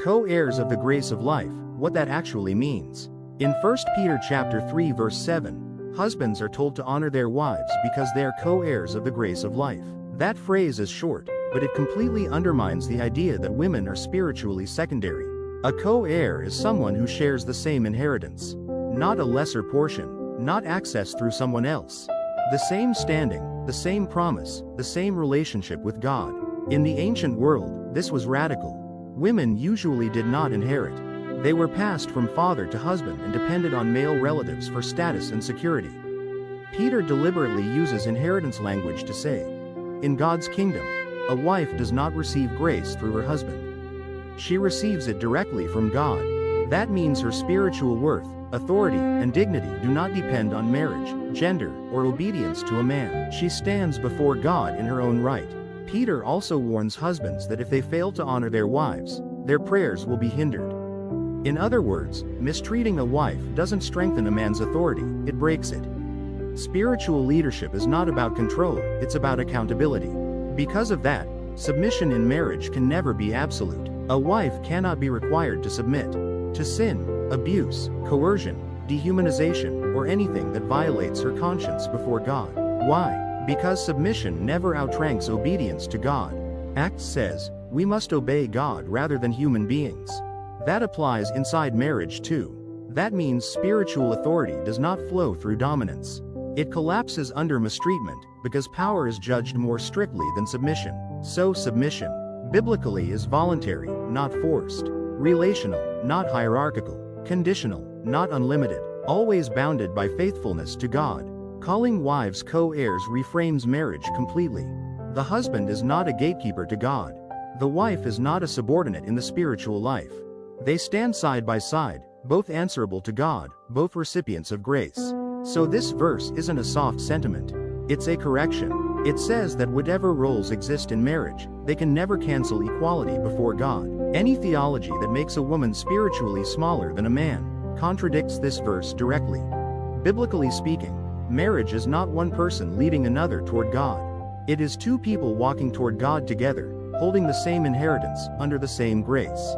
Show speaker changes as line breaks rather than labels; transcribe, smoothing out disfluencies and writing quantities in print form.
Co-heirs of the grace of life, what that actually means. In 1 Peter chapter 3 verse 7, husbands are told to honor their wives because they are co-heirs of the grace of life. That phrase is short, but it completely undermines the idea that women are spiritually secondary. A co-heir is someone who shares the same inheritance, not a lesser portion, not access through someone else. The same standing, the same promise, the same relationship with God. In the ancient world, this was radical. Women usually did not inherit. They were passed from father to husband and depended on male relatives for status and security. Peter deliberately uses inheritance language to say, in God's kingdom, a wife does not receive grace through her husband. She receives it directly from God. That means her spiritual worth, authority, and dignity do not depend on marriage, gender, or obedience to a man. She stands before God in her own right. Peter also warns husbands that if they fail to honor their wives, their prayers will be hindered. In other words, mistreating a wife doesn't strengthen a man's authority, it breaks it. Spiritual leadership is not about control, it's about accountability. Because of that, submission in marriage can never be absolute. A wife cannot be required to submit to sin, abuse, coercion, dehumanization, or anything that violates her conscience before God. Why? Because submission never outranks obedience to God. Acts says, we must obey God rather than human beings. That applies inside marriage too. That means spiritual authority does not flow through dominance. It collapses under mistreatment, because power is judged more strictly than submission. So submission, biblically, is voluntary, not forced. Relational, not hierarchical. Conditional, not unlimited. Always bounded by faithfulness to God. Calling wives co-heirs reframes marriage completely. The husband is not a gatekeeper to God. The wife is not a subordinate in the spiritual life. They stand side by side, both answerable to God, both recipients of grace. So this verse isn't a soft sentiment. It's a correction. It says that whatever roles exist in marriage, they can never cancel equality before God. Any theology that makes a woman spiritually smaller than a man contradicts this verse directly. Biblically speaking, marriage is not one person leading another toward God. It is two people walking toward God together, holding the same inheritance, under the same grace.